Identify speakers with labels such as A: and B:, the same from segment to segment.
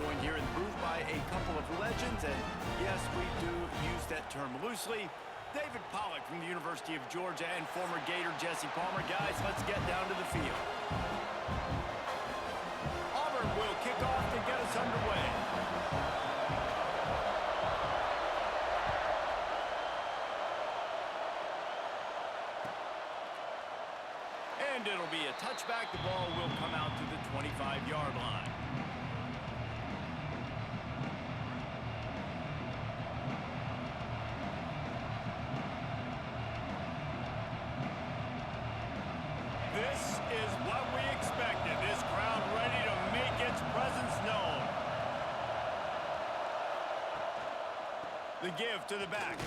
A: joined here in the booth by a couple of legends, and yes, we do use that term loosely. David Pollock from the University of Georgia and former Gator Jesse Palmer. Guys, let's get down to the field. Auburn will kick off to get us underway. And it'll be a touchback. The ball will come out to the 25-yard line. This is what we expected. This crowd ready to make its presence known. The give to the back.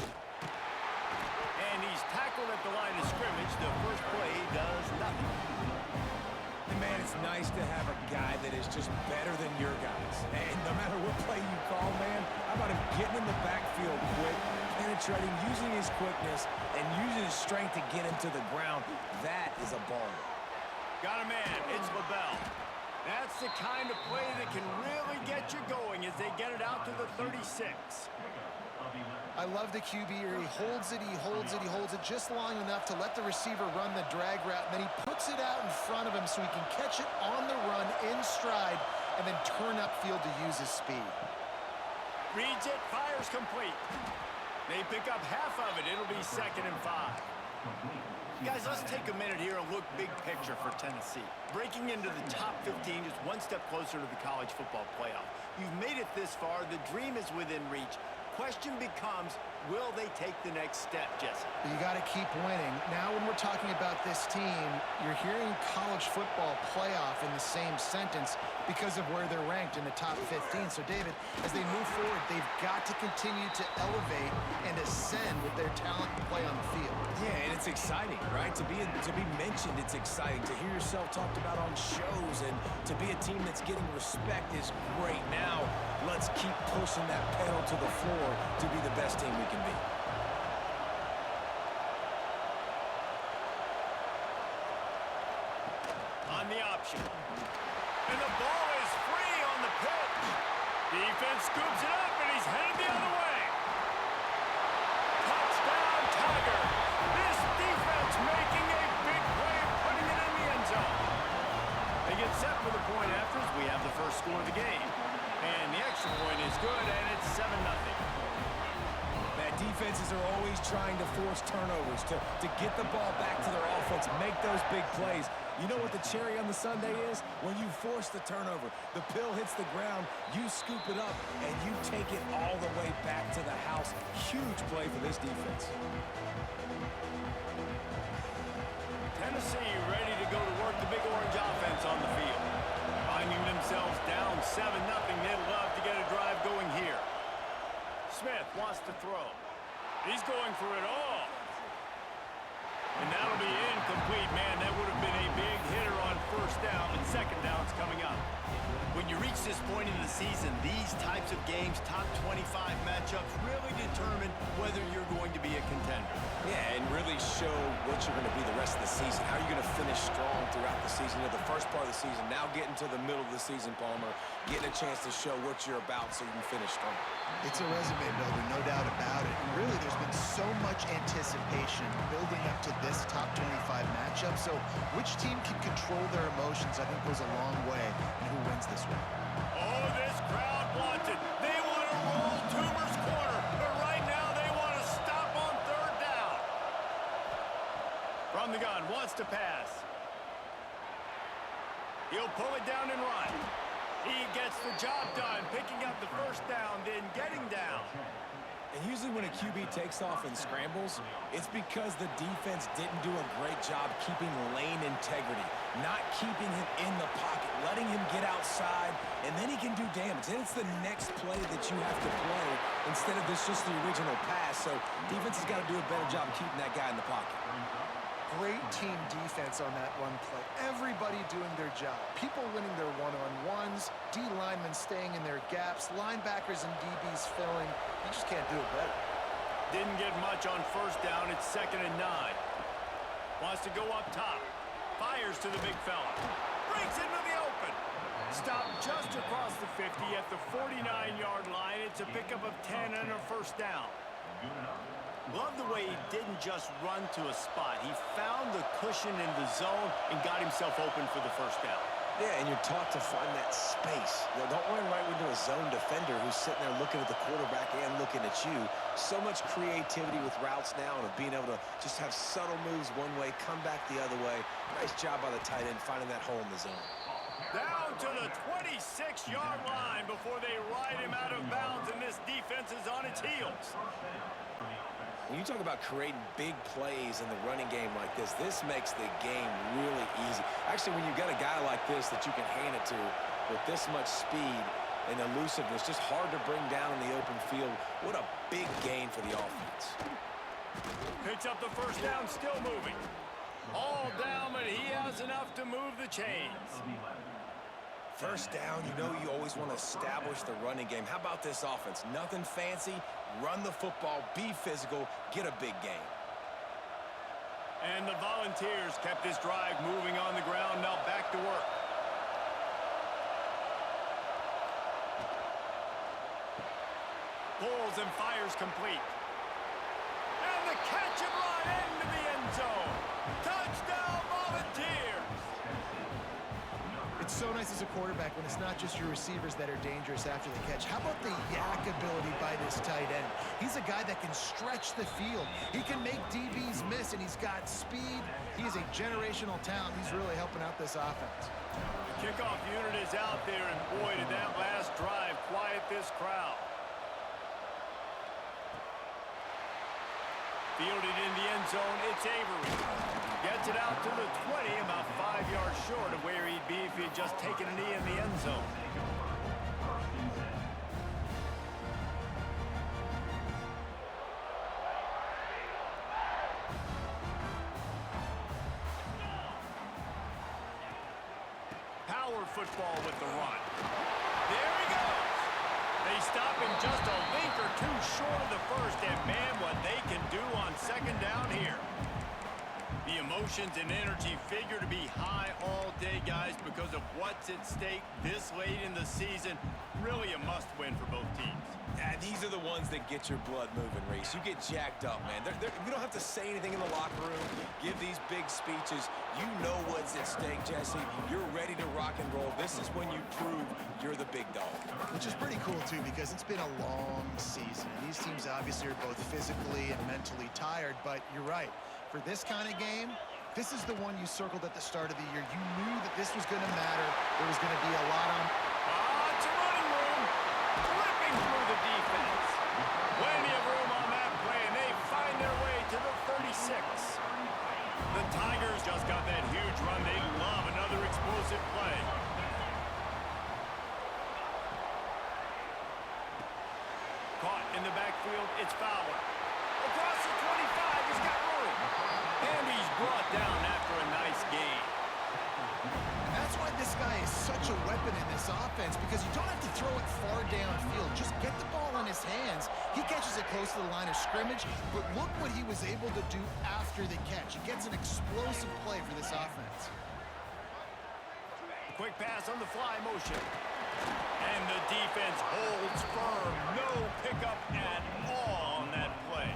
A: And he's tackled at the line of scrimmage. The first play does nothing.
B: And man, it's nice to have a guy that is just better than your guys. And no matter what play you call, man, how about him getting in the backfield quick, penetrating, using his quickness, and using his strength to get him to the ground. That is a baller.
A: Got a man. It's LaBelle. That's the kind of play that can really get you going as they get it out to the 36.
C: I love the QB here. He holds it, he holds it, he holds it just long enough to let the receiver run the drag route, and then he puts it out in front of him so he can catch it on the run in stride and then turn upfield to use his speed.
A: Reads it, fires complete. They pick up half of it. It'll be 2nd and 5. Guys, let's take a minute here and look big picture for Tennessee. Breaking into the top 15 is one step closer to the college football playoff. You've made it this far. The dream is within reach. Question becomes, will they take the next step, Jesse?
C: You got to keep winning. Now when we're talking about this team, you're hearing college football playoff in the same sentence because of where they're ranked in the top 15. So, David, as they move forward, they've got to continue to elevate and ascend with their talent and play on the field.
B: Yeah, and it's exciting, right? To be mentioned, it's exciting. To hear yourself talked about on shows and to be a team that's getting respect is great. Now, let's keep pushing that pedal to the floor to be the best team we can be.
A: On the option. And the ball is free on the pitch. Defense scoops it up, and he's headed the other way. Touchdown, Tiger. This defense making a big play, putting it in the end zone. They get set for the point after as we have the first score of the game. And the extra point is good, and it's 7-0.
B: Defenses are always trying to force turnovers, to get the ball back to their offense, make those big plays. You know what the cherry on the sundae is? When you force the turnover, the pill hits the ground, you scoop it up, and you take it all the way back to the house. Huge play for this defense.
A: Tennessee ready to go to work the big orange offense on the field. Finding themselves down 7-0, they'd love to get a drive going here. Smith wants to throw. He's going for it all. And that'll be incomplete, man. That would have been a big hitter on first down, and second down's coming up. When you reach this point in the season, these types of games, top 25 matchups, really determine whether you're going to be a contender.
B: Yeah, and really show what you're going to be the rest of the season. How are you going to finish strong throughout the season? You know, the first part of the season, now getting to the middle of the season, Palmer, getting a chance to show what you're about so you can finish strong.
C: It's a resume builder, no doubt about it. And really, there's been so much anticipation building up to this top 25 matchup. So which team can control their emotions, I think, goes a long way in who wins this one.
A: Oh, this crowd wants it. They want to roll Toomer's corner. But right now, they want to stop on third down. From the gun, wants to pass. He'll pull it down and run. He gets the job done, picking up the first down, then getting down.
B: And usually when a QB takes off and scrambles, it's because the defense didn't do a great job keeping lane integrity, not keeping him in the pocket, letting him get outside, and then he can do damage. Then it's the next play that you have to play instead of this just the original pass. So defense has got to do a better job keeping that guy in the pocket.
C: Great team defense on that run play. Everybody doing their job. People winning their one-on-ones, D linemen staying in their gaps, linebackers and DBs filling. You just can't do it better.
A: Didn't get much on first down. It's 2nd and 9. Wants to go up top. Fires to the big fella. Breaks into the open. Stopped just across the 50 at the 49-yard line. It's a pickup of 10 and a first down. Love the way he didn't just run to a spot. He found the cushion in the zone and got himself open for the first down.
B: Yeah, and you're taught to find that space. You know, don't run right into a zone defender who's sitting there looking at the quarterback and looking at you. So much creativity with routes now and of being able to just have subtle moves one way, come back the other way. Nice job by the tight end finding that hole in the zone.
A: Down to the 26-yard line before they ride him out of bounds, and this defense is on its heels.
B: When you talk about creating big plays in the running game like this makes the game really easy. Actually, when you've got a guy like this that you can hand it to with this much speed and elusiveness, just hard to bring down in the open field, what a big gain for the offense.
A: Picks up the first down, still moving. All down, but he has enough to move the chains.
B: First down, you know you always want to establish the running game. How about this offense? Nothing fancy. Run the football, be physical, get a big gain.
A: And the Volunteers kept this drive moving on the ground. Now back to work. Pulls and fires complete. And the catch and run into the end zone. Touchdown, Volunteers!
C: It's so nice as a quarterback when it's not just your receivers that are dangerous after the catch. How about the yak ability by this tight end? He's a guy that can stretch the field. He can make DBs miss, and he's got speed. He is a generational talent. He's really helping out this offense.
A: The kickoff unit is out there, and boy, did that last drive quiet this crowd. Fielded in the end zone, it's Avery. Gets it out to the 20, about 5 yards short of where he'd be if he had just taken a knee in the end zone. Power football with the run. There he goes. They stop him just a link or two short of the first, and man, what they can do on second down here. The emotions and energy figure to be high all day, guys, because of what's at stake this late in the season. Really a must-win for both teams.
B: And these are the ones that get your blood moving, Reese. You get jacked up, man. You don't have to say anything in the locker room, give these big speeches. You know what's at stake, Jesse. You're ready to rock and roll. This is when you prove you're the big dog.
C: Which is pretty cool, too, because it's been a long season. And these teams obviously are both physically and mentally tired, but you're right. For this kind of game, this is the one you circled at the start of the year. You knew that this was going to matter. There was going to be a lot on.
A: It's a running room. Flipping through the defense. Plenty of room on that play, and they find their way to the 36. The Tigers just got that huge run. They love another explosive play. Caught in the backfield, it's Fowler. Across the 25, he's got room. And he's brought down after a nice gain.
C: That's why this guy is such a weapon in this offense, because you don't have to throw it far downfield. Just get the ball in his hands. He catches it close to the line of scrimmage, but look what he was able to do after the catch. He gets an explosive play for this offense.
A: Quick pass on the fly motion. And the defense holds firm. No pickup at all on that play.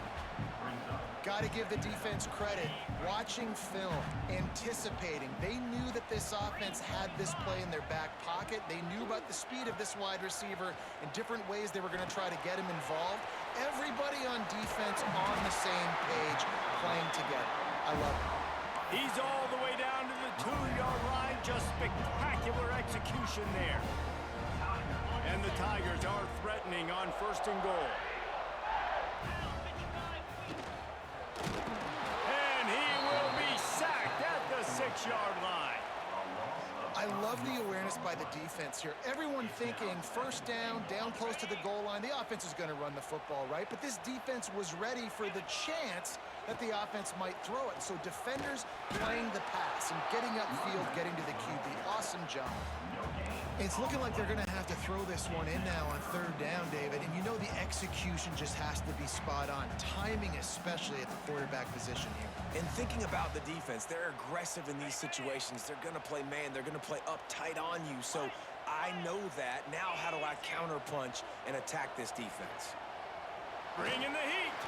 C: Got to give the defense credit. Watching film, anticipating. They knew that this offense had this play in their back pocket. They knew about the speed of this wide receiver and different ways they were going to try to get him involved. Everybody on defense on the same page, playing together. I love it.
A: He's all the way down to the 2-yard line. Just spectacular execution there. And the Tigers are threatening on 1st and goal. And he will be sacked at the 6-yard line.
C: I love the awareness by the defense here. Everyone thinking first down, down close to the goal line. The offense is going to run the football, right? But this defense was ready for the chance that the offense might throw it. So defenders playing the pass and getting upfield, getting to the QB. Awesome job. It's looking like they're going to have to throw this one in now on 3rd down, David. And you know the execution just has to be spot on. Timing especially at the quarterback position here.
B: And thinking about the defense, they're aggressive in these situations. They're going to play man. They're going to play up tight on you. So I know that. Now how do I counterpunch and attack this defense?
A: Bringing the heat.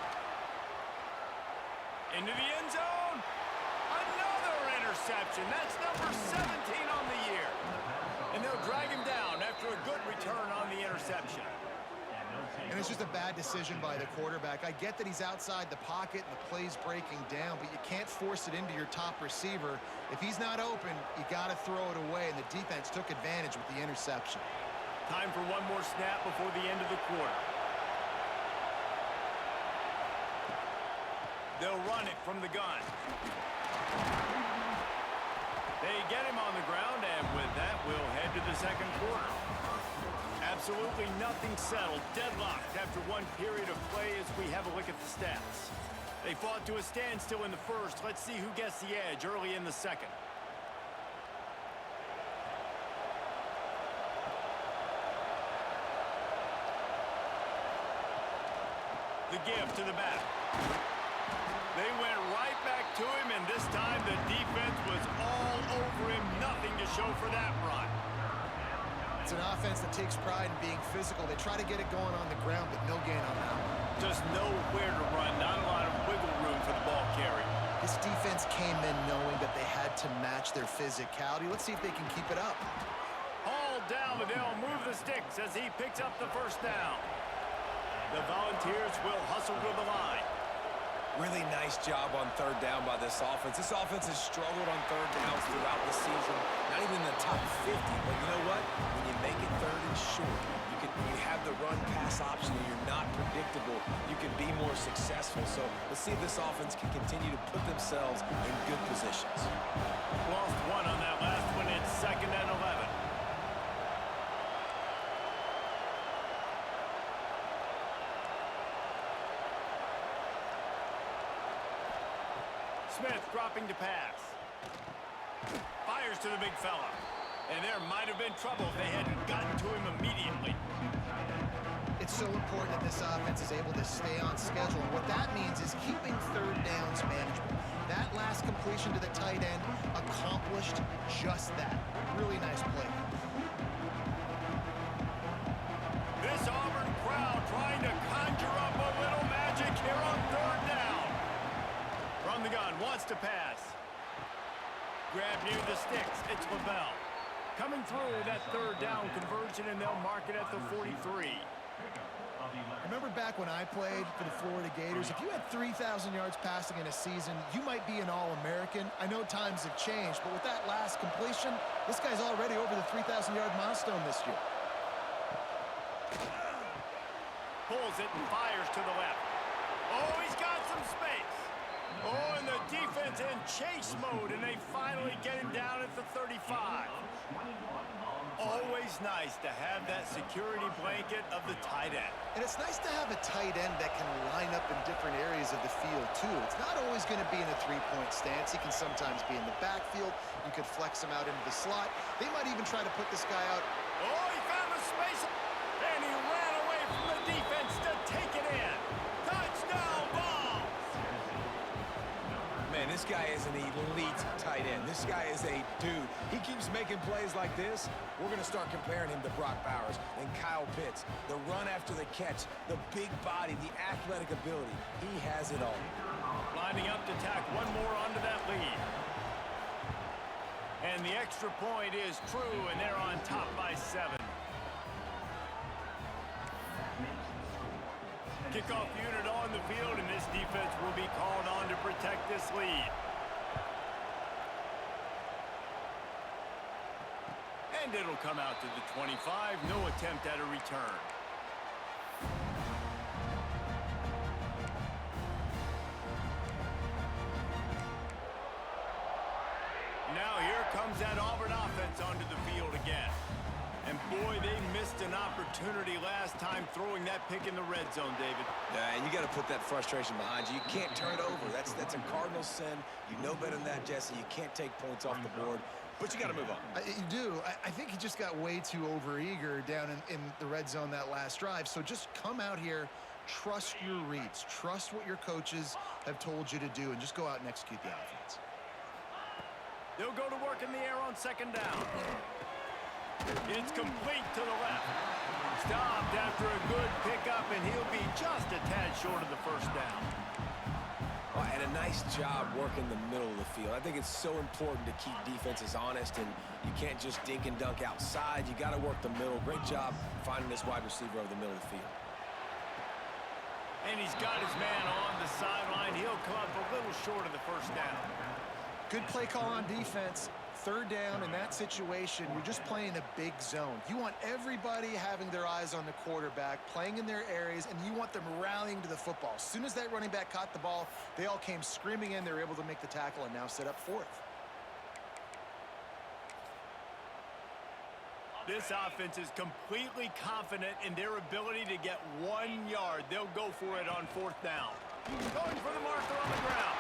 A: Into the end zone. Another interception. That's number 17 on the year. And they'll drag him down after a good return on the interception.
C: And it's just a bad decision by the quarterback. I get that he's outside the pocket and the play's breaking down, but you can't force it into your top receiver. If he's not open, you got to throw it away, and the defense took advantage with the interception.
A: Time for one more snap before the end of the quarter. They'll run it from the gun. They get him on the ground, and with that, we'll head to the second quarter. Absolutely nothing settled, deadlocked after one period of play as we have a look at the stats. They fought to a standstill in the first. Let's see who gets the edge early in the second. The give to the back. They went right back to him, and this time the defense was all over him. Nothing to show for that run.
C: It's an offense that takes pride in being physical. They try to get it going on the ground, but no gain on that one.
A: Just nowhere to run. Not a lot of wiggle room for the ball carry.
C: This defense came in knowing that they had to match their physicality. Let's see if they can keep it up.
A: Hauled down, but they'll move the sticks as he picks up the first down. The Volunteers will hustle to the line.
B: Really nice job on third down by this offense. This offense has struggled on third downs throughout the season. Not even in the top 50, but you know what? When you make it third and short, you have the run-pass option and you're not predictable, you can be more successful. So let's see if this offense can continue to put themselves in good positions.
A: Lost one on that last one. It's 2nd and 11. Smith dropping to pass. Fires to the big fella. And there might have been trouble if they hadn't gotten to him immediately.
C: It's so important that this offense is able to stay on schedule. And what that means is keeping third downs manageable. That last completion to the tight end accomplished just that. Really nice play.
A: This Auburn crowd trying to conjure up a little magic here on third down. From the gun, wants to pass. Grab near the sticks. It's LaBelle. Coming through that third down conversion, and they'll mark it at the 43.
C: Remember back when I played for the Florida Gators, if you had 3,000 yards passing in a season, you might be an All-American. I know times have changed, but with that last completion, this guy's already over the 3,000-yard milestone this year.
A: Pulls it and fires to the left. Oh, he's got some space. Oh, and the defense in chase mode, and they finally get him down at the 35. Always nice to have that security blanket of the tight end.
C: And it's nice to have a tight end that can line up in different areas of the field, too. It's not always going to be in a three-point stance. He can sometimes be in the backfield. You could flex him out into the slot. They might even try to put this guy out.
A: Oh, he found a space, and he ran away from the defense to take it in. Touchdown ball!
B: Man, this guy is an elite tight end. This guy is a dude. He keeps making plays like this. We're going to start comparing him to Brock Bowers and Kyle Pitts. The run after the catch, the big body, the athletic ability. He has it all.
A: Lining up to tack one more onto that lead. And the extra point is true, and they're on top by 7. Kickoff unit on the field, and this defense will be called on to protect this lead. And it'll come out to the 25. No attempt at a return. Now here comes that Auburn offense onto the field again. And boy, they missed an opportunity last time throwing that pick in the red zone, David.
B: Yeah, and you got to put that frustration behind you. You can't turn it over. That's a cardinal sin. You know better than that, Jesse. You can't take points off the board, but you got to move on.
C: You do. I think he just got way too overeager down in the red zone that last drive. So just come out here, trust your reads, trust what your coaches have told you to do, and just go out and execute the offense.
A: They'll go to work in the air on second down. It's complete to the left. Stopped after a good pickup, and he'll be just a tad short of the first down.
B: Oh, and a nice job working the middle of the field. I think it's so important to keep defenses honest, and you can't just dink and dunk outside. You got to work the middle. Great job finding this wide receiver over the middle of the field.
A: And he's got his man on the sideline. He'll come up a little short of the first down.
C: Good play call on defense. Third down in that situation, you're just playing a big zone. You want everybody having their eyes on the quarterback, playing in their areas, and you want them rallying to the football. As soon as that running back caught the ball, they all came screaming in. They were able to make the tackle and now set up fourth.
A: This offense is completely confident in their ability to get 1 yard. They'll go for it on fourth down. Going for the marker on the ground.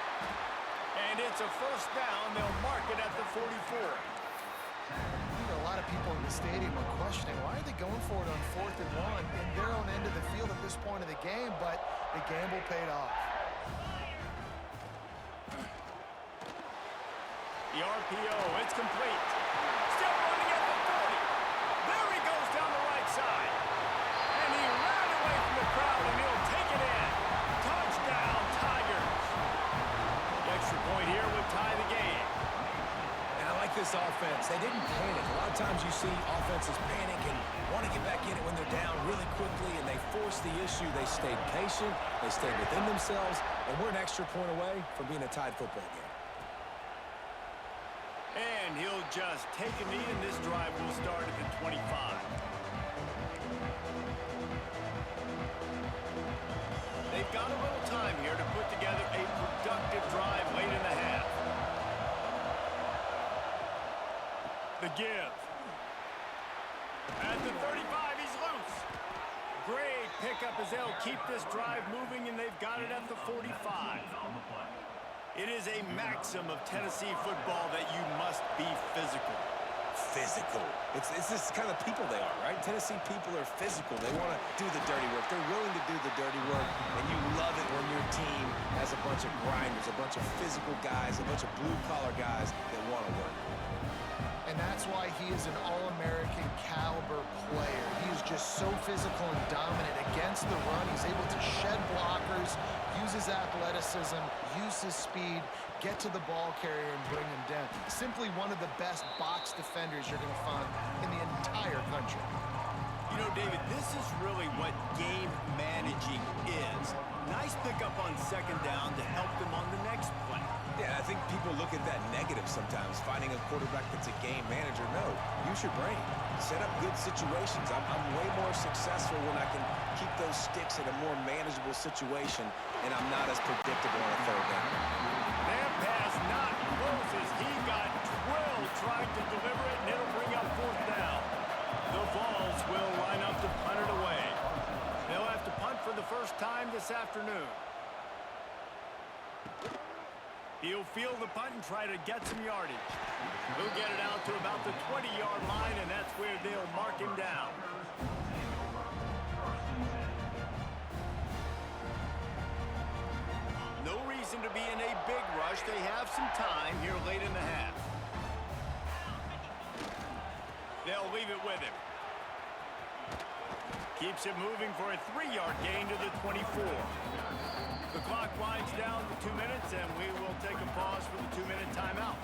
A: And it's a first down. They'll mark it at the 44.
C: A lot of people in the stadium are questioning, why are they going for it on 4th and 1 in their own end of the field at this point of the game, but the gamble paid off.
A: The RPO, it's complete. Still running at the 40. There he goes down the right side. And he ran away from the crowd, and he'll take it in. Touchdown, Tigers. The extra point here would tie the game.
B: And I like this offense. They didn't panic. A lot of times you see offenses panic and want to get back in it when they're down really quickly, and they forced the issue. They stayed patient. They stayed within themselves, and we're an extra point away from being a tied football game.
A: And he'll just take a knee, and this drive will start at the 25. They've got a little time here to put together a productive drive late in the half. The give. At the 35, he's loose. Great pickup as they'll keep this drive moving, and they've got it at the 45. It is a maxim of Tennessee football that you must be physical.
B: Physical. It's this kind of people they are, right? Tennessee people are physical. They want to do the dirty work. They're willing to do the dirty work, and you love it when your team has a bunch of grinders, a bunch of physical guys, a bunch of blue-collar guys that want to work.
C: And that's why he is an All-American caliber player. He is just so physical and dominant against the run. He's able to shed blockers, use his athleticism, use his speed, get to the ball carrier and bring him down. Simply one of the best box defenders you're going to find in the entire country.
A: You know, David, this is really what game managing is. Nice pickup on second down to help them on the next play.
B: Yeah, I think people look at that negative sometimes, finding a quarterback that's a game manager. No, use your brain. Set up good situations. I'm way more successful when I can keep those sticks in a more manageable situation, and I'm not as predictable on a third down.
A: That pass not close as he got drilled trying to deliver it, and it'll bring up fourth down. The Vols will line up to punt it away. They'll have to punt for the first time this afternoon. He'll field the punt and try to get some yardage. He'll get it out to about the 20-yard line, and that's where they'll mark him down. No reason to be in a big rush. They have some time here late in the half. They'll leave it with him. Keeps it moving for a 3-yard gain to the 24. The clock winds down to 2 minutes, and we will take a pause for the 2-minute timeout.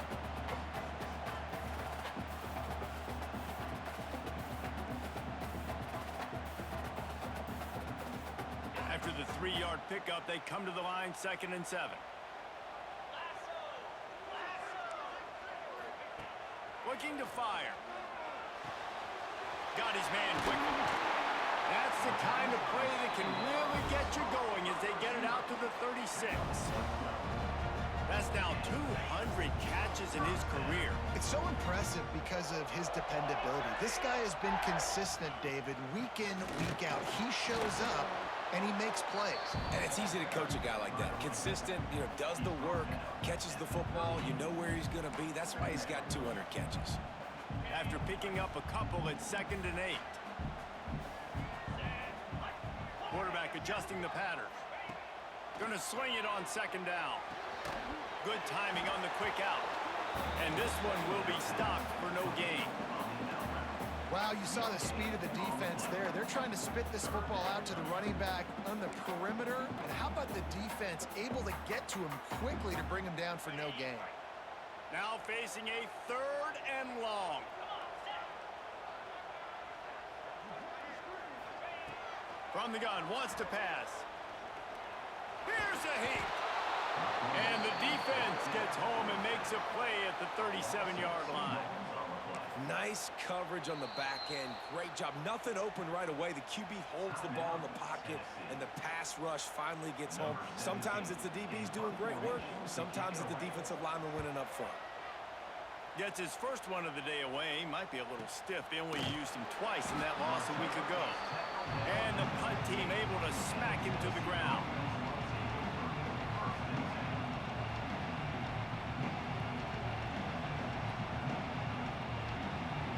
A: After the 3-yard pickup, they come to the line 2nd and 7. Looking to fire. Got his man quickly. That's the kind of play that can really get you going as they get it out to the 36. That's now 200 catches in his career.
C: It's so impressive because of his dependability. This guy has been consistent, David, week in, week out. He shows up, and he makes plays.
B: And it's easy to coach a guy like that. Consistent, does the work, catches the football, you know where he's going to be. That's why he's got 200 catches.
A: After picking up a couple at 2nd and 8. Quarterback adjusting the pattern. Going to swing it on 2nd down. Good timing on the quick out. And this one will be stopped for no gain.
C: Wow, you saw the speed of the defense there. They're trying to spit this football out to the running back on the perimeter. And how about the defense able to get to him quickly to bring him down for no gain?
A: Now facing a 3rd and long. From the gun, wants to pass. Here's a heat. And the defense gets home and makes a play at the 37-yard line.
B: Nice coverage on the back end. Great job. Nothing open right away. The QB holds the ball in the pocket, and the pass rush finally gets home. Sometimes it's the DBs doing great work. Sometimes it's the defensive lineman winning up front.
A: Gets his first one of the day away. He might be a little stiff. They only used him twice in that loss a week ago. And the punt team able to smack him to the ground.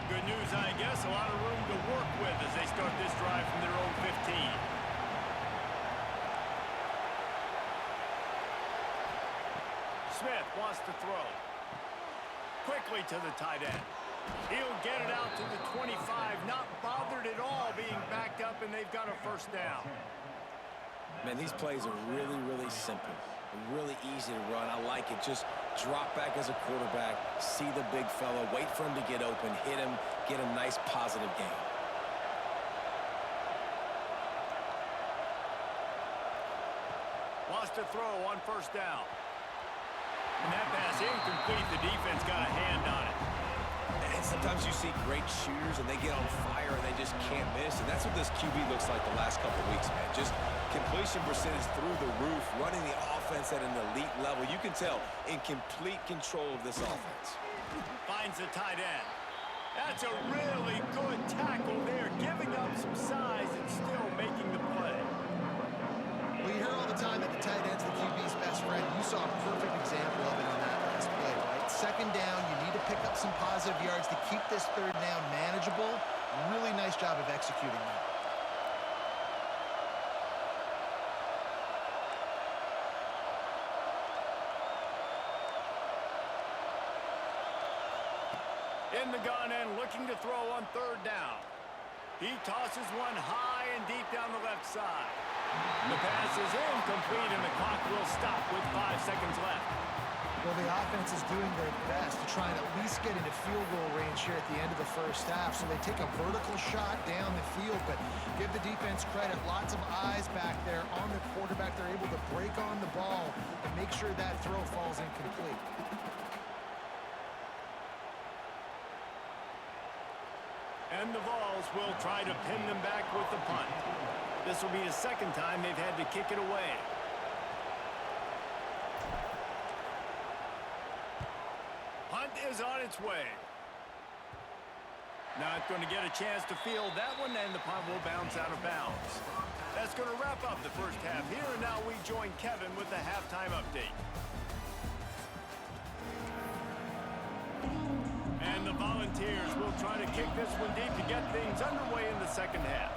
A: Good news, I guess. A lot of room to work with as they start this drive from their own 15. Smith wants to throw. Quickly to the tight end. He'll get it out to the 25, not bothered at all being backed up, and they've got a first down.
B: Man, these plays are really, really simple. Really easy to run. I like it. Just drop back as a quarterback, see the big fella, wait for him to get open, hit him, get a nice positive gain.
A: Wants to throw on first down. And that pass incomplete. The defense got a hand on it.
B: And sometimes you see great shooters, and they get on fire, and they just can't miss. And that's what this QB looks like the last couple weeks, man. Just completion percentage through the roof, running the offense at an elite level. You can tell in complete control of this offense.
A: Finds the tight end. That's a really good tackle there, giving up some size and still making the play.
C: Well, you hear all the time that the tight end's the QB's best friend. You saw a perfect example of it on that last play, right? Second down, you need to pick up some positive yards to keep this third down manageable. Really nice job of executing that.
A: In the gun and looking to throw on third down. He tosses one high and deep down the left side. The pass is incomplete, and the clock will stop with 5 seconds left.
C: Well, the offense is doing their best to try and at least get into field goal range here at the end of the first half. So they take a vertical shot down the field, but give the defense credit. Lots of eyes back there on the quarterback. They're able to break on the ball and make sure that throw falls incomplete.
A: And the Vols will try to pin them back with the punt. This will be the second time they've had to kick it away. Punt is on its way. Not going to get a chance to field that one, and the punt will bounce out of bounds. That's going to wrap up the first half here, and now we join Kevin with the halftime update. And the Volunteers will try to kick this one deep to get things underway in the second half.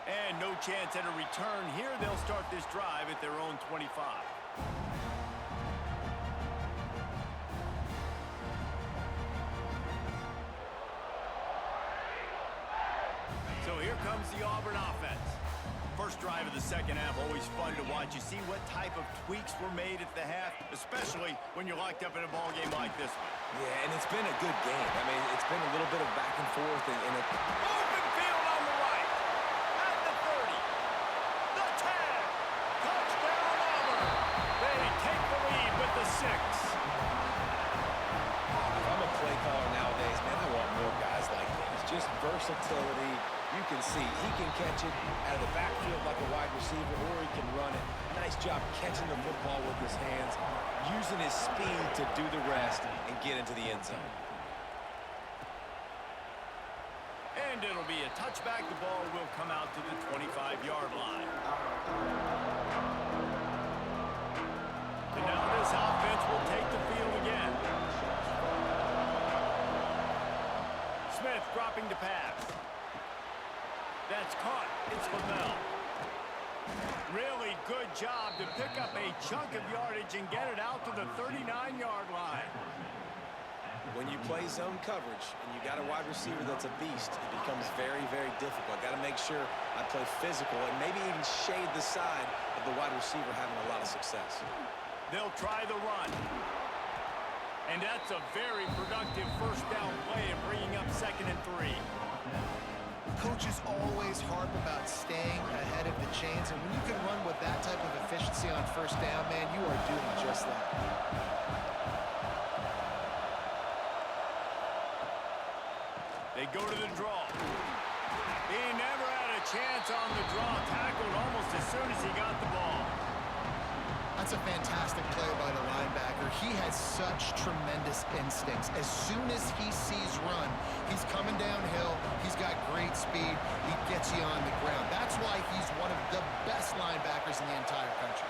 A: And no chance at a return here. They'll start this drive at their own 25. So here comes the Auburn offense. First drive of the second half, always fun to watch. You see what type of tweaks were made at the half, especially when you're locked up in a ball game like this one.
B: Yeah, and it's been a good game. I mean, it's been a little bit of back and forth.
A: Open field on the right. At the 30. The 10. Touchdown, Auburn. They take the lead with the 6.
B: If I'm a play caller nowadays, man, I want more guys like this. Just versatility. You can see he can catch it out of the backfield like a wide receiver, or he can run it. Nice job catching the football with his hands, using his speed to do the rest and get into the end zone.
A: And it'll be a touchback. The ball will come out to the 25-yard line. And now this offense will take the field again. Smith dropping to pass. That's caught. It's Lavelle. Really good job to pick up a chunk of yardage and get it out to the 39-yard line.
B: When you play zone coverage and you got a wide receiver that's a beast, it becomes very, very difficult. Got to make sure I play physical and maybe even shade the side of the wide receiver having a lot of success.
A: They'll try the run. And that's a very productive first down play and bringing up 2nd and 3.
C: Coaches always harp about staying ahead of the chains, and when you can run with that type of efficiency on first down, man, you are doing just that.
A: They go to the draw. He never had a chance on the draw. Tackled almost as soon as he got the ball.
C: That's a fantastic play by the linebacker. He has such tremendous instincts. As soon as he sees run, he's coming downhill. He's got great speed. He gets you on the ground. That's why he's one of the best linebackers in the entire country.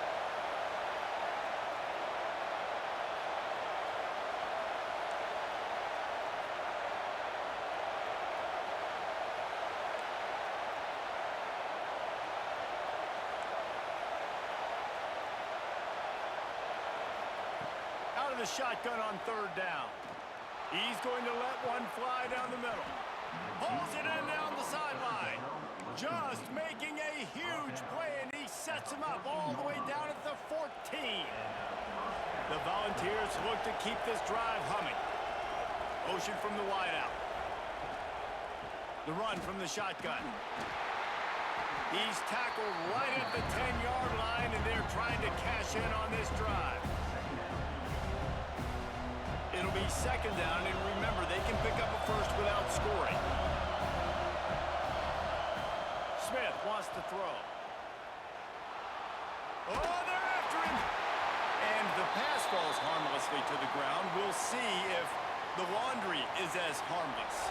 A: The shotgun on 3rd down. He's going to let one fly down the middle. Pulls it in down the sideline. Just making a huge play, and he sets him up all the way down at the 14. The Volunteers look to keep this drive humming. Motion from the wideout. The run from the shotgun. He's tackled right at the 10-yard line, and they're trying to cash in on this drive. It'll be 2nd down, and remember, they can pick up a first without scoring. Smith wants to throw. Oh, they're after him! And the pass falls harmlessly to the ground. We'll see if the laundry is as harmless.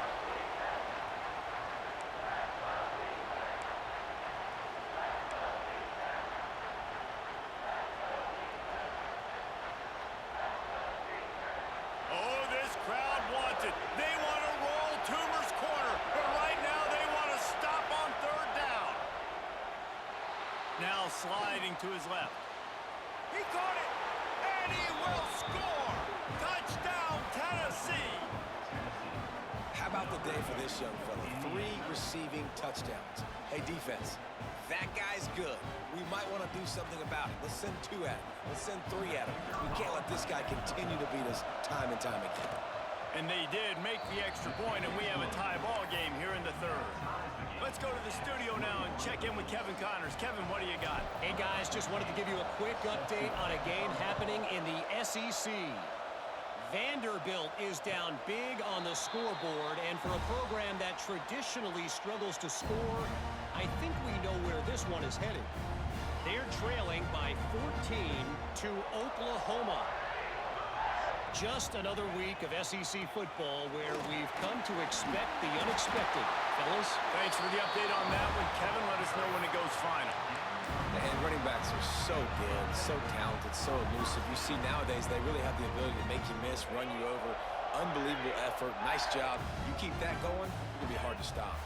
A: They want to roll Toomer's corner, but right now they want to stop on 3rd down. Now sliding to his left. He caught it, and he will score. Touchdown, Tennessee.
B: How about the day for this young fella? 3 receiving touchdowns. Hey, defense, that guy's good. We might want to do something about it. Let's send 2 at him. Let's send 3 at him. We can't let this guy continue to beat us time and time again.
A: And they did make the extra point, and we have a tie ball game here in the 3rd. Let's go to the studio now and check in with Kevin Connors. Kevin, what do you got?
D: Hey, guys, just wanted to give you a quick update on a game happening in the SEC. Vanderbilt is down big on the scoreboard, and for a program that traditionally struggles to score, I think we know where this one is headed. They're trailing by 14 to Oklahoma. Just another week of SEC football where we've come to expect the unexpected. Fellas?
A: Thanks for the update on that one, Kevin. Let us know when it goes final.
B: And running backs are so good, so talented, so elusive. You see nowadays they really have the ability to make you miss, run you over. Unbelievable effort. Nice job. You keep that going, it's going to be hard to stop.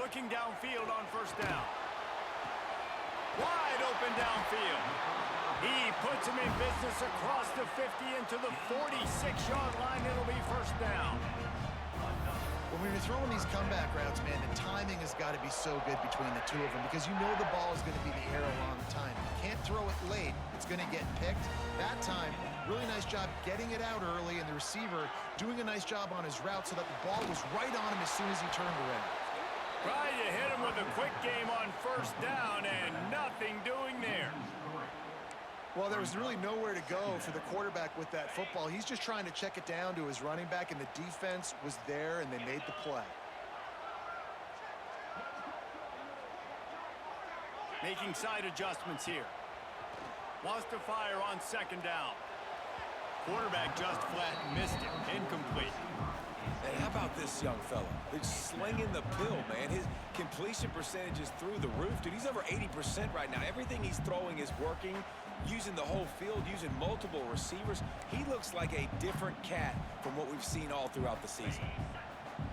A: Looking downfield on 1st down. Wide open downfield. He puts him in business across the 50 into the 46-yard line. It'll be 1st down.
C: When you're throwing these comeback routes, man, the timing has got to be so good between the 2 of them because you know the ball is going to be in the air a long time. You can't throw it late. It's going to get picked. That time, really nice job getting it out early, and the receiver doing a nice job on his route so that the ball was right on him as soon as he turned around.
A: Trying to hit him with a quick game on 1st down, and nothing doing there.
C: Well, there was really nowhere to go for the quarterback with that football. He's just trying to check it down to his running back, and the defense was there, and they made the play.
A: Making side adjustments here. Wants to fire on 2nd down. Quarterback just flat missed it. Incomplete.
B: Hey, how about this young fella? He's slinging the pill, man. His completion percentage is through the roof. Dude, he's over 80% right now. Everything he's throwing is working, using the whole field, using multiple receivers. He looks like a different cat from what we've seen all throughout the season.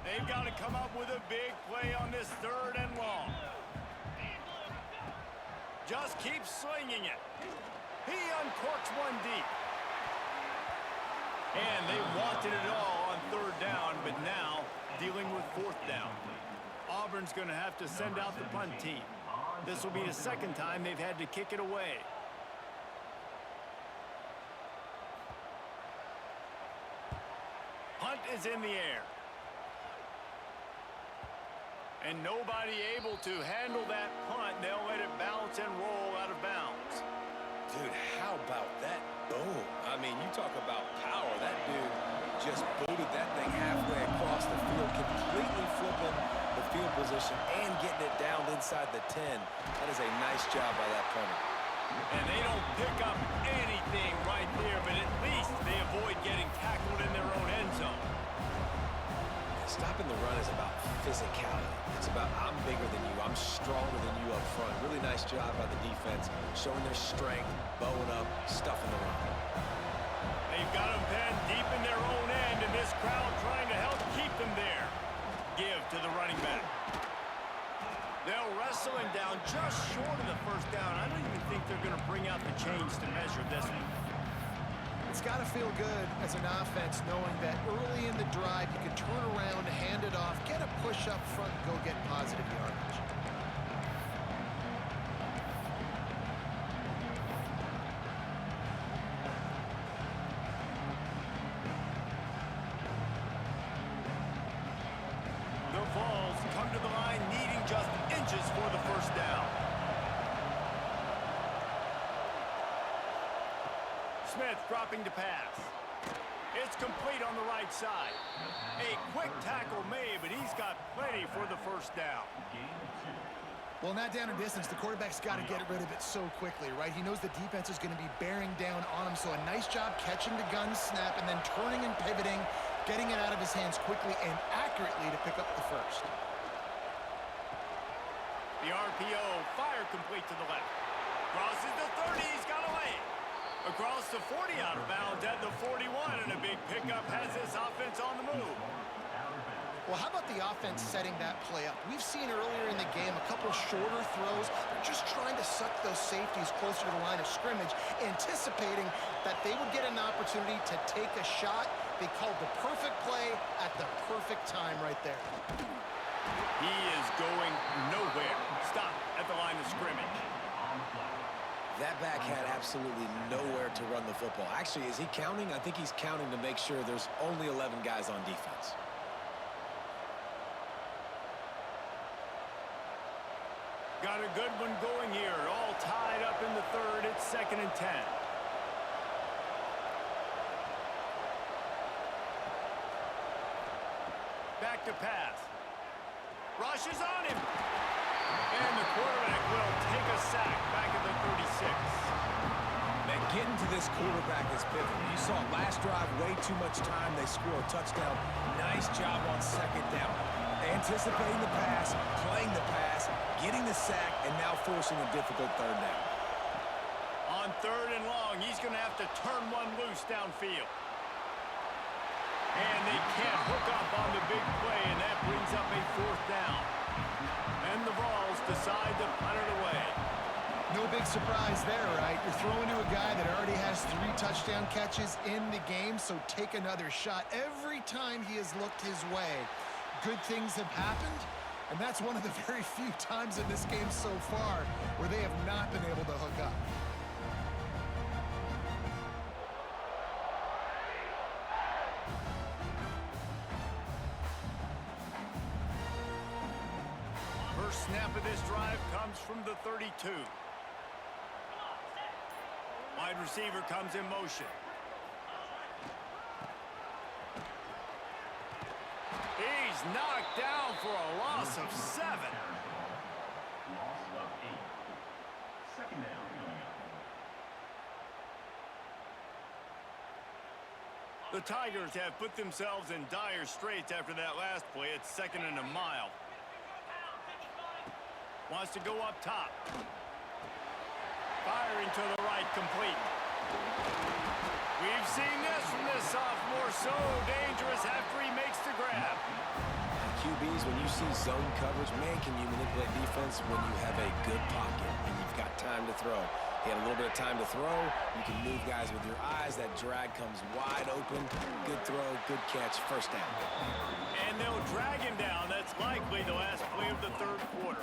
A: They've got to come up with a big play on this 3rd and long. Just keep slinging it. He uncorks one deep. And they wanted it all on third down, but now dealing with fourth down. Auburn's going to have to send out the punt team. This will be the second time they've had to kick it away. Punt is in the air. And nobody able to handle that punt. They'll let it bounce and roll out of bounds.
B: Dude, how about that boom? I mean, you talk about power. That dude just booted that thing halfway across the field, completely flipping the field position and getting it down inside the 10. That is a nice job by that punter.
A: And they don't pick up anything right there, but at least they avoid getting tackled in their own end zone.
B: Stopping the run is about physicality. It's about I'm bigger than you, I'm stronger than you up front. Really nice job by the defense, showing their strength, bowing up, stuffing the run.
A: They've got them pinned deep in their own end, and this crowd trying to help keep them there. Give to the running back. They'll wrestle him down just short of the first down. I don't even think they're going to bring out the chains to measure this one.
C: It's got to feel good as an offense knowing that early in the drive you can turn around, hand it off, get a push up front, and go get positive yardage.
A: The Vols come to the line needing just inches for the first down. Smith dropping to pass. It's complete on the right side. A quick tackle made, but he's got plenty for the first down.
C: Well, not down in distance. The quarterback's got to get rid of it so quickly, right? He knows the defense is going to be bearing down on him, so a nice job catching the gun snap and then turning and pivoting, getting it out of his hands quickly and accurately to pick up the first.
A: The RPO fire complete to the left. Crosses the 30, he's got a lane. Across the 40 out of bounds at the 41, and a big pickup has this offense on the move.
C: Well, how about the offense setting that play up? We've seen earlier in the game a couple shorter throws. They're just trying to suck those safeties closer to the line of scrimmage, anticipating that they would get an opportunity to take a shot. They called the perfect play at the perfect time right there.
A: He is going nowhere. Stop at the line of scrimmage.
B: That back had absolutely nowhere to run the football. Actually, is he counting? I think he's counting to make sure there's only 11 guys on defense.
A: Got a good one going here. All tied up in the third. It's 2nd and 10. Back to pass. Rushes on him. And the quarterback will take a sack back at the 36.
B: Man, getting to this quarterback is pivotal. You saw last drive, way too much time. They score a touchdown. Nice job on second down. Anticipating the pass, playing the pass, getting the sack, and now forcing a difficult third down.
A: On 3rd and long, he's going to have to turn one loose downfield. And they can't hook up on the big play, and that brings up a 4th down. And the Vols decide to punt it away.
C: No big surprise there, right? You're throwing to a guy that already has 3 touchdown catches in the game, so take another shot. Every time he has looked his way, good things have happened, and that's one of the very few times in this game so far where they have not been able to hook up.
A: First snap of this drive comes from the 32. Wide receiver comes in motion. He's knocked down for a loss of 7. The Tigers have put themselves in dire straits after that last play. It's 2nd and a mile. Wants to go up top. Firing to the right, complete. We've seen this from this sophomore, so dangerous after he makes the grab.
B: QBs, when you see zone coverage, man, can you manipulate defense when you have a good pocket and you've got time to throw. He had a little bit of time to throw. You can move guys with your eyes. That drag comes wide open. Good throw, good catch, first down.
A: And they'll drag him down. That's likely the last play of the third quarter.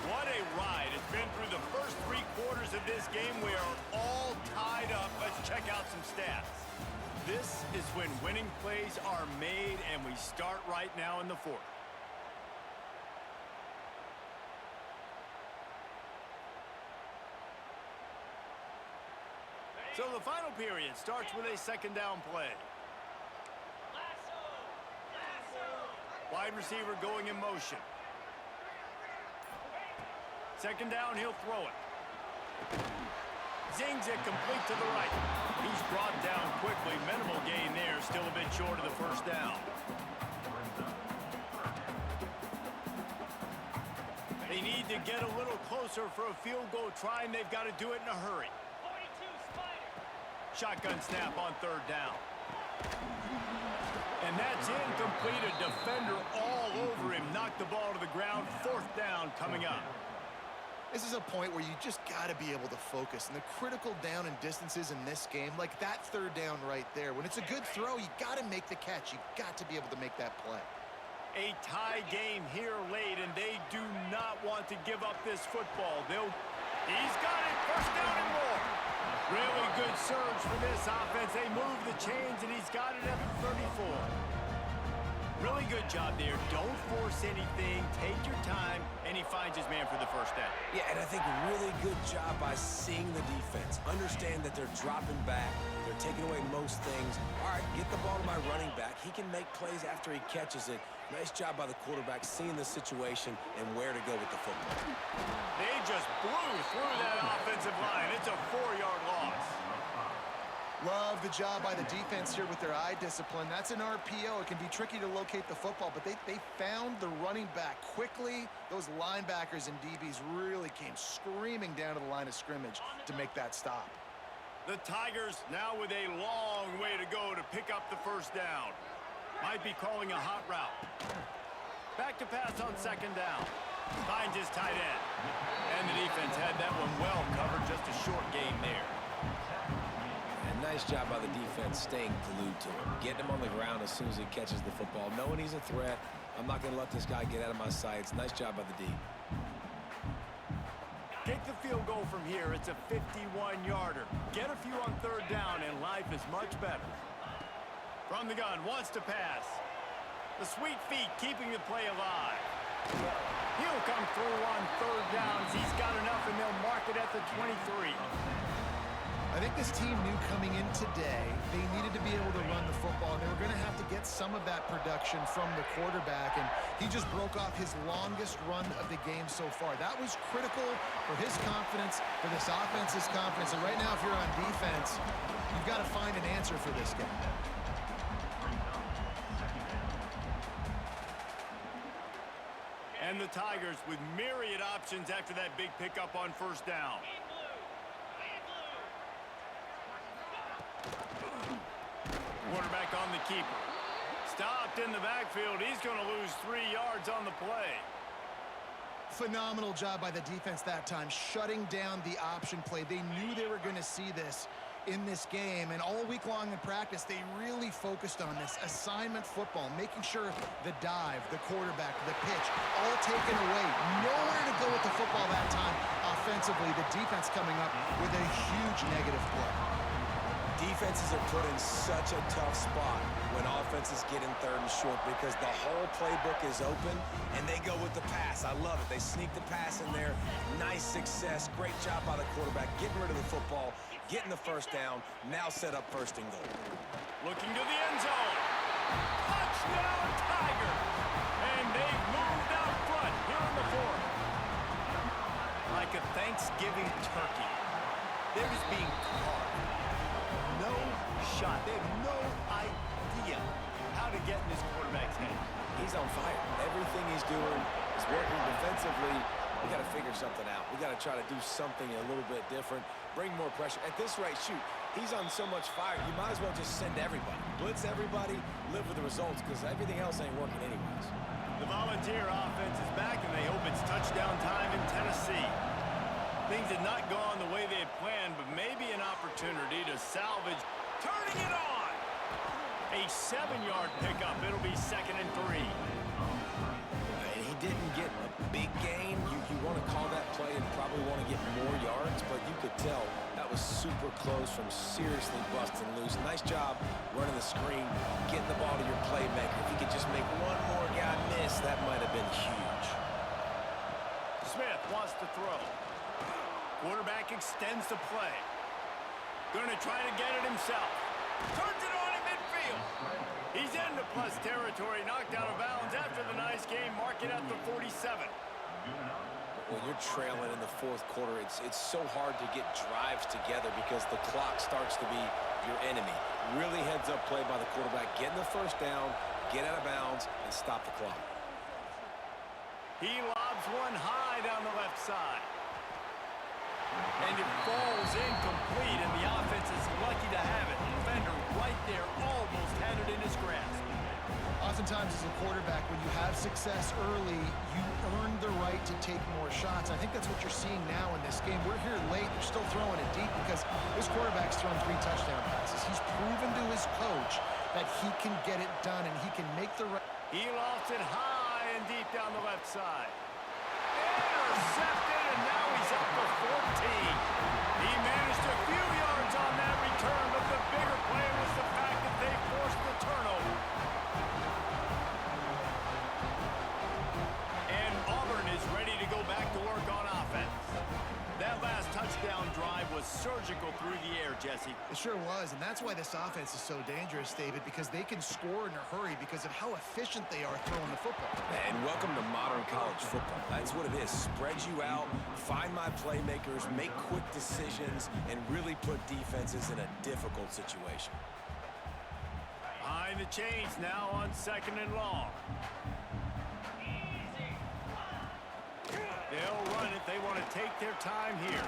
A: What a ride. It's been through the first 3 quarters of this game. We are all tied up. Let's check out some stats. This is when winning plays are made, and we start right now in the fourth. So the final period starts with a second down play. Wide receiver going in motion. Second down, he'll throw it. Zings it complete to the right. He's brought down quickly. Minimal gain there, still a bit short of the first down. They need to get a little closer for a field goal try, and they've got to do it in a hurry. Shotgun snap on third down. And that's incomplete. A defender all over him. Knocked the ball to the ground. Fourth down coming up.
C: This is a point where you just got to be able to focus. And the critical down and distances in this game, like that third down right there, when it's a good throw, you got to make the catch. You got to be able to make that play.
A: A tie game here late, and they do not want to give up this football. He's got it. First down and more. Really good surge for this offense. They move the chains, and he's got it at the 34. Really good job there. Don't force anything. Take your time, and he finds his man for the first down.
B: Yeah, and I think really good job by seeing the defense. Understand that they're dropping back. They're taking away most things. All right, get the ball to my running back. He can make plays after he catches it. Nice job by the quarterback seeing the situation and where to go with the football.
A: They just blew through that offensive line. It's a 4-yard loss.
C: Love the job by the defense here with their eye discipline. That's an RPO. It can be tricky to locate the football, but they found the running back quickly. Those linebackers and DBs really came screaming down to the line of scrimmage to make that stop.
A: The Tigers now with a long way to go to pick up the first down. Might be calling a hot route. Back to pass on second down. Finds his tight end. And the defense had that one well covered. Just a short game there.
B: And nice job by the defense staying glued to him. Getting him on the ground as soon as he catches the football. Knowing he's a threat. I'm not going to let this guy get out of my sights. Nice job by the D.
A: Take the field goal from here. It's a 51-yarder. Get a few on third down, and life is much better. From the gun, wants to pass. The sweet feet keeping the play alive. He'll come through on third downs. He's got enough, and they'll mark it at the 23.
C: I think this team knew coming in today they needed to be able to run the football, and they were going to have to get some of that production from the quarterback, and he just broke off his longest run of the game so far. That was critical for his confidence, for this offense's confidence, and right now if you're on defense, you've got to find an answer for this guy.
A: And the Tigers with myriad options after that big pickup on first down. Quarterback on the keeper. Stopped in the backfield. He's going to lose 3 yards on the play.
C: Phenomenal job by the defense that time, shutting down the option play. They knew they were going to see this in this game, and all week long in practice, they really focused on this assignment football, making sure the dive, the quarterback, the pitch, all taken away. Nowhere to go with the football that time offensively. The defense coming up with a huge negative play.
B: Defenses are put in such a tough spot when offenses get in third and short because the whole playbook is open and they go with the pass. I love it. They sneak the pass in there. Nice success. Great job by the quarterback getting rid of the football, getting the first down. Now set up first and goal.
A: Looking to the end zone. Touchdown, Tigers! And they've moved out front here in the fourth. Like a Thanksgiving turkey. They're just being carved. No shot. They have no idea how to get in this quarterback's head.
B: He's on fire. Everything he's doing is working defensively. We got to figure something out. We got to try to do something a little bit different. Bring more pressure. At this rate, shoot, he's on so much fire. You might as well just send everybody. Blitz everybody, live with the results because everything else ain't working anyways.
A: The Volunteer offense is back, and they hope it's touchdown time in Tennessee. Things did not go on the way they had planned, but maybe an opportunity to salvage. Turning it on! A 7-yard pickup. It'll be 2nd and 3.
B: And he didn't get a big gain. You want to call that play and probably want to get more yards, but you could tell that was super close from seriously busting loose. Nice job running the screen, getting the ball to your playmaker. If he could just make one more guy miss, that might have been huge.
A: Smith wants to throw. Quarterback extends the play. Going to try to get it himself. Turns it on in midfield. He's into plus territory, knocked out of bounds after the nice game. Mark it at the 47.
B: When you're trailing in the fourth quarter, it's so hard to get drives together because the clock starts to be your enemy. Really heads-up play by the quarterback. Getting the first down, get out of bounds, and stop the clock.
A: He lobs one high down the left side. And it falls incomplete, and the offense is lucky to have it. The defender right there almost had it in his grasp.
C: Oftentimes as a quarterback, when you have success early, you earn the right to take more shots. I think that's what you're seeing now in this game. We're here late. They're still throwing it deep because this quarterback's thrown 3 touchdown passes. He's proven to his coach that he can get it done and he can make the right.
A: He lofts it high and deep down the left side. Intercepted, and now he's up to 14. He managed a few yards on that return, but the bigger play was the fact that they forced the turnover. And Auburn is ready to go back to work on offense. That last touchdown drive was surgical through the air, Jesse.
C: It sure was, and that's why this offense is so dangerous, David, because they can score in a hurry because of how efficient they are throwing the football.
B: And welcome to modern college football. That's what it is. Spread you out, find my playmakers, make quick decisions, and really put defenses in a difficult situation.
A: Behind the chains now on 2nd and long. They'll run it. They want to take their time here.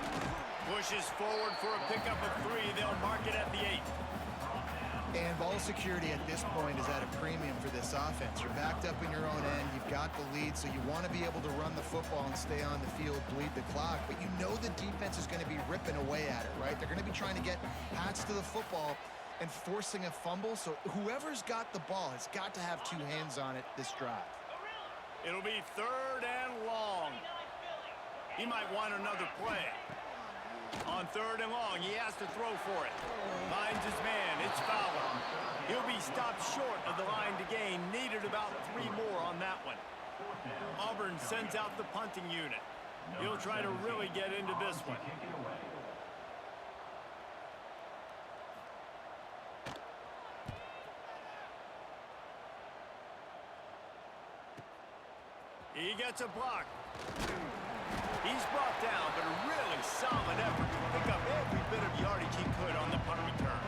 A: Pushes forward for a pickup of 3. They'll mark it at the 8.
C: And ball security at this point is at a premium for this offense. You're backed up in your own end. You've got the lead, so you want to be able to run the football and stay on the field, bleed the clock. But you know the defense is going to be ripping away at it, right? They're going to be trying to get hats to the football and forcing a fumble. So whoever's got the ball has got to have 2 hands on it this drive.
A: It'll be 3rd and long. He might want another play. On 3rd and long, he has to throw for it. Finds his man. It's Fowler. He'll be stopped short of the line to gain. Needed about 3 more on that one. Auburn sends out the punting unit. He'll try to really get into this one. He gets a block. He's brought down, but a really solid effort to pick up every bit of yardage he could on the punt return.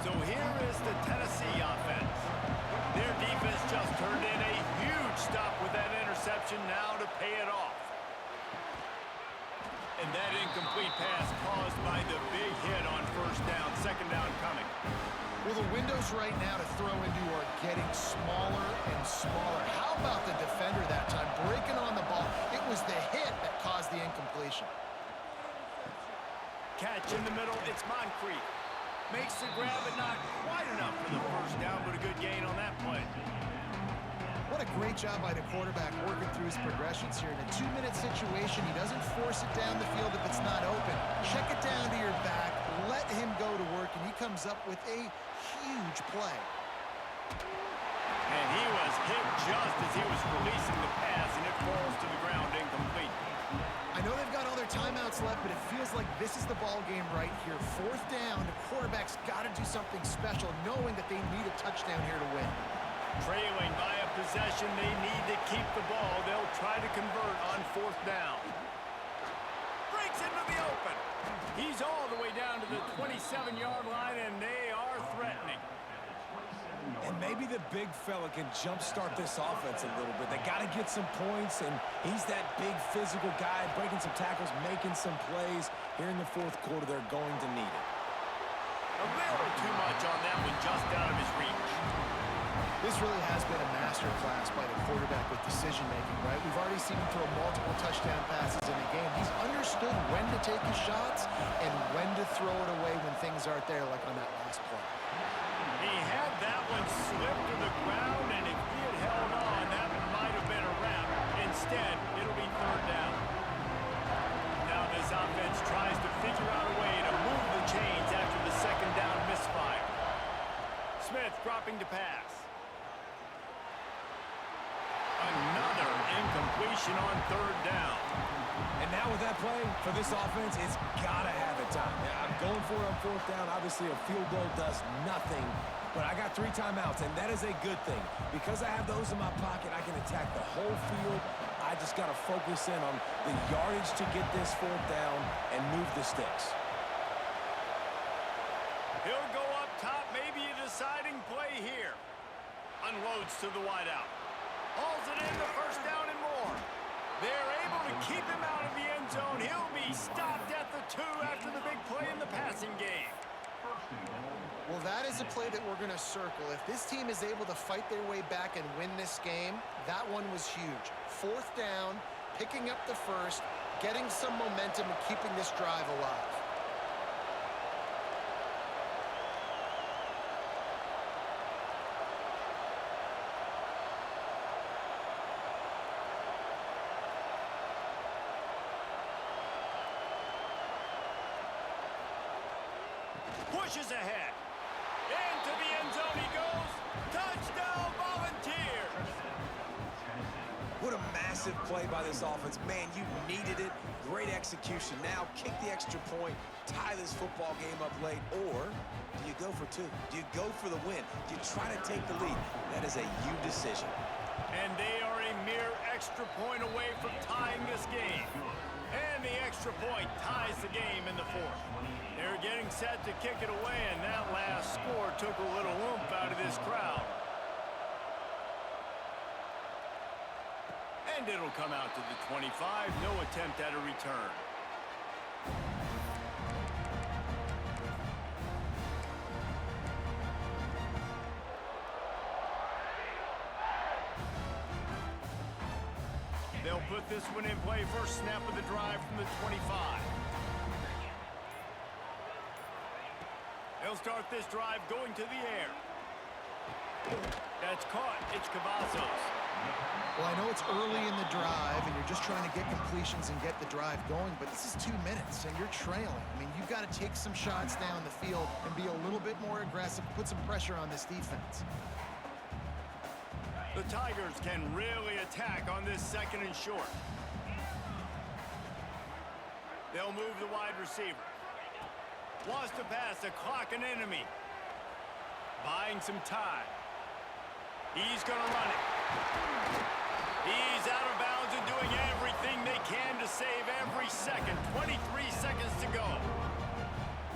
A: So here is the Tennessee offense. Their defense just turned in a huge stop with that interception now to pay it off. And that incomplete pass caused by the big hit on 1st down, 2nd down coming.
C: Well, the windows right now to throw into are getting smaller and smaller. How about the defender that time breaking on the ball? It was the hit that caused the incompletion.
A: Catch in the middle, it's Moncrief. Makes the grab, but not quite enough for the 1st down, but a good gain on that play.
C: What a great job by the quarterback working through his progressions here. In a 2-minute situation, he doesn't force it down the field if it's not open. Check it down to your back, let him go to work, and he comes up with a huge play.
A: And he was hit just as he was releasing the pass, and it falls to the ground incomplete.
C: I know they've got all their timeouts left, but it feels like this is the ball game right here. 4th down, the quarterback's got to do something special, knowing that they need a touchdown here to win.
A: Trailing by a possession, they need to keep the ball. They'll try to convert on 4th down. Breaks into the open. He's all the way down to the 27-yard line, and they are threatening.
B: And maybe the big fella can jumpstart this offense a little bit. They got to get some points, and he's that big physical guy, breaking some tackles, making some plays. Here in the 4th quarter, they're going to need it.
A: A little too much on that one, just out of his reach.
C: This really has been a masterclass by the quarterback with decision-making, right? We've already seen him throw multiple touchdown passes in the game. He's understood when to take his shots and when to throw it away when things aren't there, like on that last play.
A: He had that one slip to the ground, and if he had held on, that might have been a wrap. Instead, it'll be third down. Now this offense tries to figure out a way to move the chains after the second down misfire. Smith dropping to pass. Another incompletion on third down.
B: And now with that play, for this offense, it's got to have a time. Yeah, I'm going for it on fourth down. Obviously, a field goal does nothing, but I got 3 timeouts, and that is a good thing. Because I have those in my pocket, I can attack the whole field. I just got to focus in on the yardage to get this fourth down and move the sticks.
A: He'll go up top, maybe a deciding play here. Unloads to the wideout. Hauls it in, the first down and more. They're able to keep him out of the end zone. He'll be stopped at the 2 after the big play in the passing game.
C: Well, that is a play that we're going to circle. If this team is able to fight their way back and win this game, that one was huge. Fourth down, picking up the first, getting some momentum and keeping this drive alive.
A: Pushes ahead. Into the end zone he goes. Touchdown, Volunteers!
B: What a massive play by this offense. Man, you needed it. Great execution. Now kick the extra point, tie this football game up late, or do you go for 2? Do you go for the win? Do you try to take the lead? That is a you decision.
A: And they are a mere extra point away from tying this game. And the extra point ties the game in the 4th. They're getting set to kick it away, and that last score took a little oomph out of this crowd. And it'll come out to the 25. No attempt at a return. They'll put this one in play. First snap of the drive from the 25. They'll start this drive going to the air. That's caught. It's Cavazos.
C: Well, I know it's early in the drive, and you're just trying to get completions and get the drive going, but this is 2 minutes, and you're trailing. I mean, you've got to take some shots down the field and be a little bit more aggressive, put some pressure on this defense.
A: The Tigers can really attack on this second and short. They'll move the wide receiver. Wants to pass, a clock an enemy. Buying some time. He's going to run it. He's out of bounds and doing everything they can to save every second. 23 seconds to go.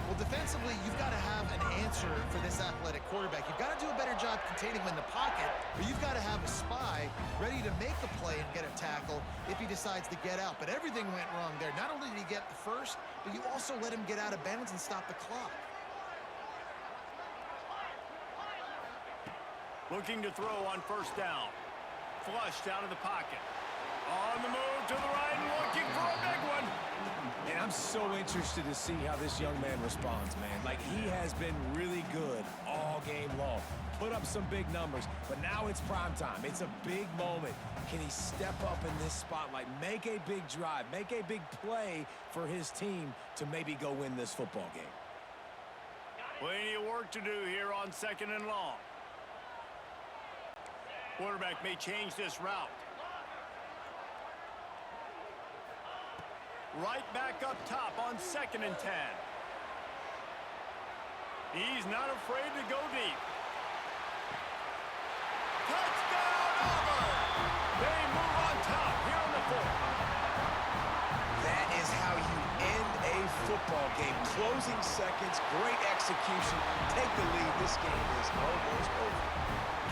C: Well, defensively, you've got to have an answer for this athletic quarterback. You've got to do a better job containing him in the pocket, or you've got to have a spy ready to make a play and get a tackle if he decides to get out. But everything went wrong there. Not only did he get the first, but you also let him get out of bounds and stop the clock.
A: Looking to throw on first down. Flushed out of the pocket. On the move to the right and looking for a big one.
B: And I'm so interested to see how this young man responds, man. Like, he has been really good all game long. Put up some big numbers, but now it's prime time. It's a big moment. Can he step up in this spotlight, make a big drive, make a big play for his team to maybe go win this football game?
A: Plenty of work to do here on second and long. Quarterback may change this route. Right back up top on second and 10. He's not afraid to go deep. Touchdown, Auburn! They move on top here on the 4th.
B: That is how you end a football game. Closing seconds, great execution. Take the lead. This game is almost over.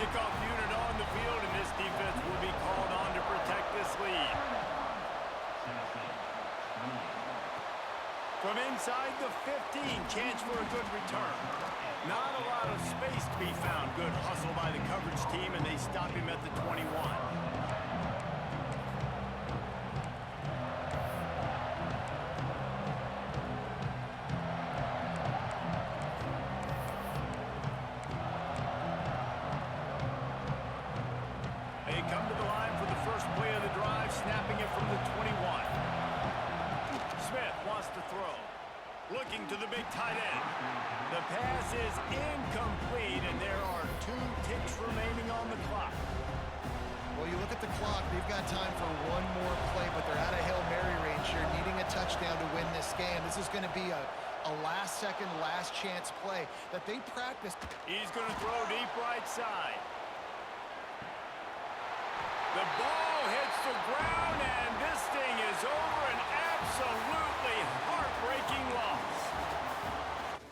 A: Kickoff unit on the field, and this defense will be called on to protect this lead. From inside. inside the 15. Chance for a good return. Not a lot of space to be found. Good hustle by the coverage team, and they stop him at the 21. They come to the line for the first play of the drive, snapping it from the 21. Smith wants to throw. Looking to the big tight end. The pass is incomplete, and there are 2 ticks remaining on the clock.
C: Well, you look at the clock, they've got time for one more play, but they're out of Hail Mary range here, needing a touchdown to win this game. This is going to be a last-second, last-chance play that they practiced.
A: He's going to throw deep right side.